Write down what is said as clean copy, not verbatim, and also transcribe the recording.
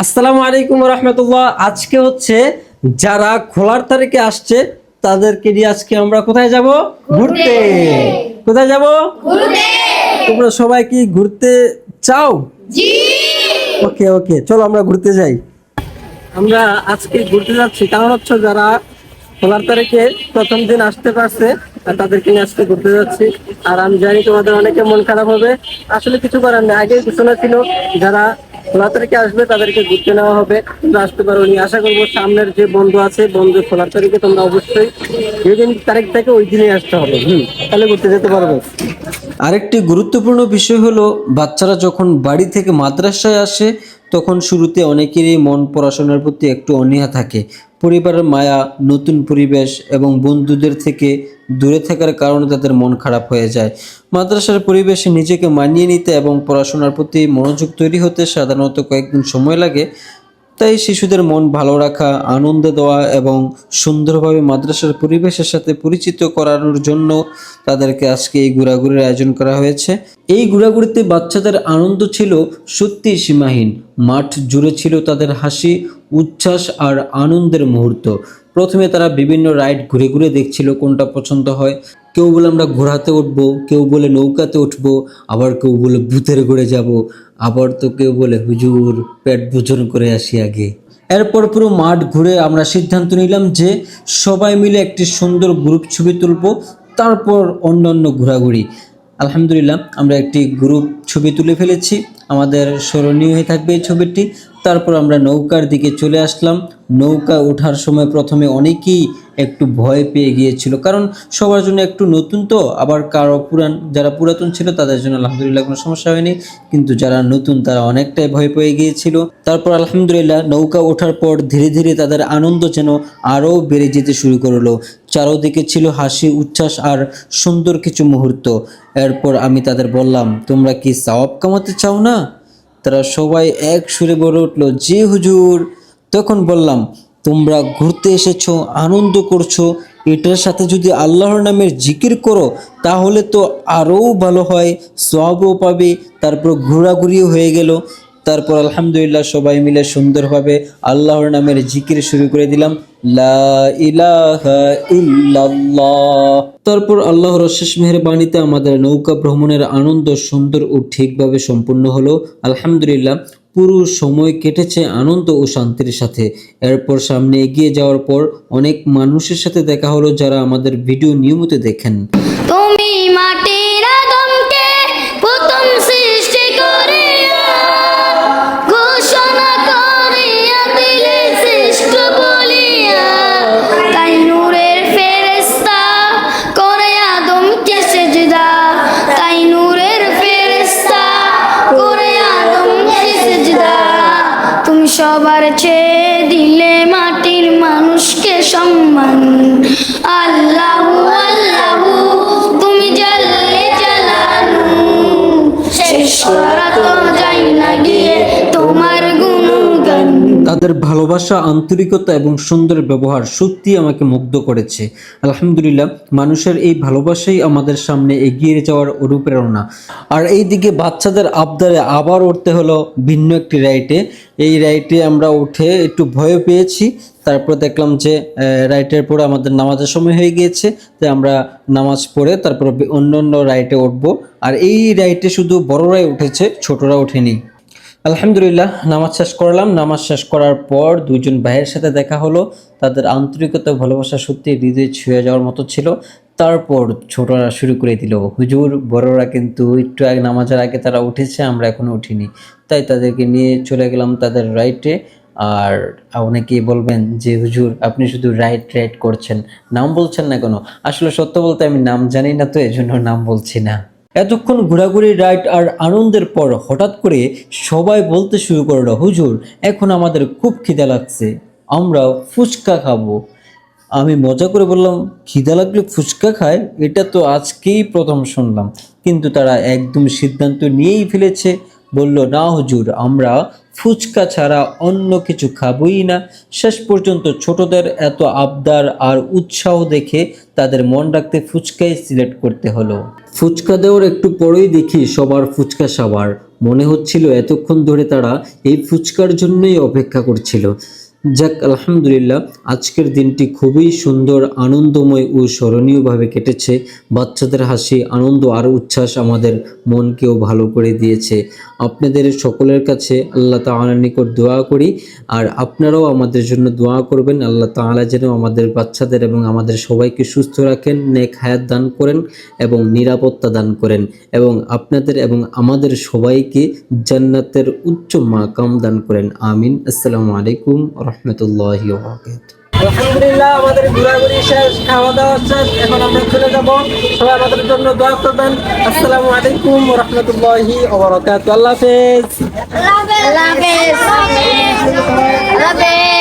আসসালামু আলাইকুম রহমতুল্লাহ। আজকে হচ্ছে যারা খোলার তারিখে আসছে তাদেরকে নিয়ে আজকে আমরা কোথায় যাব? ঘুরতে। কোথায় যাব? ঘুরতে। তোমরা সবাই কি ঘুরতে চাও? জি। ওকে ওকে, চলো আমরা ঘুরতে যাই। আমরা আজকে ঘুরতে যাচ্ছি কারণ হচ্ছে যারা খোলার তারিখে প্রথম দিন আসতে পারছে তাদেরকে নিয়ে আজকে ঘুরতে যাচ্ছি। আর আমি জানি তোমাদের অনেকে মন খারাপ হবে, আসলে কিছু করার নেই। আগে ঘোষণা ছিল যারা খোলা তারিখে আসবে তাদেরকে ঘুরতে নেওয়া হবে, তোমরা আসতে পারো নি। আশা করবো সামনের যে বন্ধু আছে বন্ধু খোলার তারিখে তোমরা অবশ্যই যেদিন তারিখ থেকে ওই দিনেই আসতে হবে, তাহলে ঘুরতে যেতে পারবে। আরেকটি গুরুত্বপূর্ণ বিষয় হলো বাচ্চারা যখন বাড়ি থেকে মাদ্রাসায় আসে তখন শুরুতে অনেকেরই মন পড়াশোনার প্রতি একটু অনীহা থাকে। পরিবারের মায়া, নতুন পরিবেশ এবং বন্ধুদের থেকে দূরে থাকার কারণে তাদের মন খারাপ হয়ে যায়। মাদ্রাসার পরিবেশে নিজেকে মানিয়ে নিতে এবং পড়াশোনার প্রতি মনোযোগ তৈরি হতে সাধারণত কয়েকদিন সময় লাগে। তাই শিশুদের মন ভালো রাখা, আনন্দ দেওয়া এবং সুন্দরভাবে মাদ্রাসার পরিবেশের সাথে পরিচিত করানোর জন্য তাদেরকে আজকে এই ঘোরাঘুরির আয়োজন করা হয়েছে। এই ঘোরাঘুরিতে বাচ্চাদের আনন্দ ছিল সত্যিই সীমাহীন। মাঠ জুড়ে ছিল তাদের হাসি, উচ্ছ্বাস আর আনন্দের মুহূর্ত। প্রথমে তারা বিভিন্ন রাইড ঘুরে ঘুরে দেখছিল কোনটা পছন্দ হয়। কেউ বলে আমরা ঘোড়াতে উঠবো, কেউ বলে নৌকাতে উঠবো, আবার কেউ বলে ভূতের ঘুরে যাব, আবার তো কেউ বলে হুজুর পেট ভোজন করে আসি আগে। এরপর পুরো মাঠ ঘুরে আমরা সিদ্ধান্ত নিলাম যে সবাই মিলে একটি সুন্দর গ্রুপ ছবি তুলব, তারপর অন্যান্য ঘোরাঘুরি। আলহামদুলিল্লাহ আমরা একটি গ্রুপ ছবি তুলে ফেলেছি, আমাদের স্মরণীয় হয়ে থাকবে এই ছবিটি। তারপর আমরা নৌকার দিকে চলে আসলাম। নৌকা ওঠার সময় প্রথমে অনেকেই একটু ভয় পেয়ে গিয়েছিল, কারণ সবার জন্য একটু নতুন তো, আবার কারো যারা পুরাতন ছিল তাদের জন্য আলহামদুলিল্লাহ কোনো সমস্যা হয়নি, কিন্তু যারা নতুন তারা অনেকটাই ভয় পেয়ে গিয়েছিল। তারপর আলহামদুলিল্লাহ নৌকা ওঠার পর ধীরে ধীরে তাদের আনন্দ যেন আরও বেড়ে যেতে শুরু করলো। চারদিকে ছিল হাসি, উচ্ছ্বাস আর সুন্দর কিছু মুহূর্ত। এরপর আমি তাদের বললাম, তোমরা কি সওয়াব কামাতে চাও না? তারা সবাই এক সুরে বলে উঠলো, জি হুজুর। তখন বললাম, তোমরা ঘুরতে এসেছো, আনন্দ করছো, এটার সাথে যদি আল্লাহর নামের জিকির করো তাহলে তো আরও ভালো হয়, সওয়াবও পাবে, তারপর ঘোরাঘুরিও হয়ে গেল। তারপর আলহামদুলিল্লাহ সবাই মিলে সুন্দরভাবে আল্লাহর নামের জিকির শুরু করে দিলাম, লা ইলাহা ইল্লাল্লাহ। তারপর আল্লাহর অশেষ মেহেরবানিতে আমাদের নৌকা ভ্রমণের আনন্দ সুন্দর ও ঠিকভাবে সম্পূর্ণ হলো। আলহামদুলিল্লাহ পুরো সময় কেটেছে আনন্দ ও শান্তির সাথে। এরপর সামনে এগিয়ে যাওয়ার পর অনেক মানুষের সাথে দেখা হলো যারা আমাদের ভিডিও নিয়মিত দেখেন। তুমি মাটির আদমকে প্রথম সৃষ্টি করিয়া ঘোষণা করিয়া দিলে শ্রেষ্ঠ বলিয়া, তাই নূরের ফেরেশতা করে আদমকে সেজদা, তাই নূরের ফেরেশতা করে আদমকে সেজদা। তুমি সবার চেয়ে দিলে মাটির মানুষকে সম্মান, আল্লাহু আল্লাহু তুমি জাল্লে জালালু, শেষ করা তো যায় না গিয়ে তোমার গুণগান। তাদের ভালোবাসা, আন্তরিকতা এবং সুন্দর ব্যবহার সত্যি আমাকে মুগ্ধ করেছে। আলহামদুলিল্লাহ মানুষের এই ভালোবাসাই আমাদের সামনে এগিয়ে যাওয়ার অনুপ্রেরণা। আর এইদিকে বাচ্চাদের আবদারে আবার উঠতে হলো ভিন্ন একটি রাইডে। এই রাইডে আমরা উঠে একটু ভয় পেয়েছি, তারপর দেখলাম যে রাইডের পরে আমাদের নামাজের সময় হয়ে গিয়েছে, তাই আমরা নামাজ পড়ে তারপর অন্য রাইডে উঠবো। আর এই রাইডে শুধু বড়রাই উঠেছে, ছোটরা ওঠেনি। আলহামদুলিল্লাহ নামাজ শেষ করলাম। নামাজ শেষ করার পর দুইজন ভাইয়ের সাথে দেখা হলো, তাদের আন্তরিকতা ভালোবাসা সত্যি হৃদয় ছুঁয়ে যাওয়ার মতো ছিল। তারপর ছোটরা শুরু করে দিল, হুজুর বড়রা কিন্তু একটু আগে নামাজের আগে তারা উঠেছে, আমরা এখনো উঠিনি। তাই তাদেরকে নিয়ে চলে গেলাম তাদের রাইডে। আর অনেকেই বলবেন যে হুজুর আপনি শুধু রাইড করছেন, নাম বলছেন না কেন? আসলে সত্য বলতে আমি নাম জানি না, তো এজন্য নাম বলছি না। এতক্ষণ ঘোরাঘুরি, রাইড আর আনন্দের পর হঠাৎ করে সবাই বলতে শুরু করলো, হুজুর এখন আমাদের খুব খিদা লাগছে, আমরা ফুচকা খাবো। আমি মজা করে বললাম, খিদা লাগলে ফুচকা খায়? এটা তো আজকেই প্রথম শুনলাম। কিন্তু তারা একদম সিদ্ধান্ত নিয়েই ফেলেছে, বলল, না হুজুর আমরা ফুচকা ছাড়া অন্য কিছু খাবই না। শেষ পর্যন্ত ছোটদের এত আবদার আর উৎসাহ দেখে তাদের মন রাখতে ফুচকাই সিলেক্ট করতে হলো। ফুচকা দেওয়ার একটু পরেই দেখি সবার ফুচকা সাবার। মনে হচ্ছিল এতক্ষণ ধরে তারা এই ফুচকার জন্যই অপেক্ষা করছিল। যাক, আলহামদুলিল্লাহ, আজকের দিনটি খুবই সুন্দর, আনন্দময় ও স্মরণীয়ভাবে কেটেছে। বাচ্চাদের হাসি, আনন্দ আর উচ্ছ্বাস আমাদের মনকেও ভালো করে দিয়েছে। আপনাদের সকলের কাছে আল্লাহ তাআলার নিকট দোয়া করি, আর আপনারাও আমাদের জন্য দোয়া করবেন। আল্লাহ তাআলা যেন আমাদের বাচ্চাদের এবং আমাদের সবাইকে সুস্থ রাখেন, নেক হায়াত দান করেন এবং নিরাপত্তা দান করেন, এবং আপনাদের এবং আমাদের সবাইকে জান্নাতের উচ্চ মাকাম দান করেন। আমিন। আসসালামু আলাইকুম রহমতুল্লাহি ওয়া বারাকাতুহু। আলহামদুলিল্লাহ, আমাদের ঘোরাঘুরি শেষ, খাওয়া দাওয়া শেষ, এখন আমরা চলে যাব। সবাই আমাদের জন্য দোয়া করবেন। আসসালামু আলাইকুম রহমতুল্লাহি ওয়া বারাকাতুহু। আল্লাহ হাফেজ। আল্লাহ হাফেজ। আল্লাহ হাফেজ।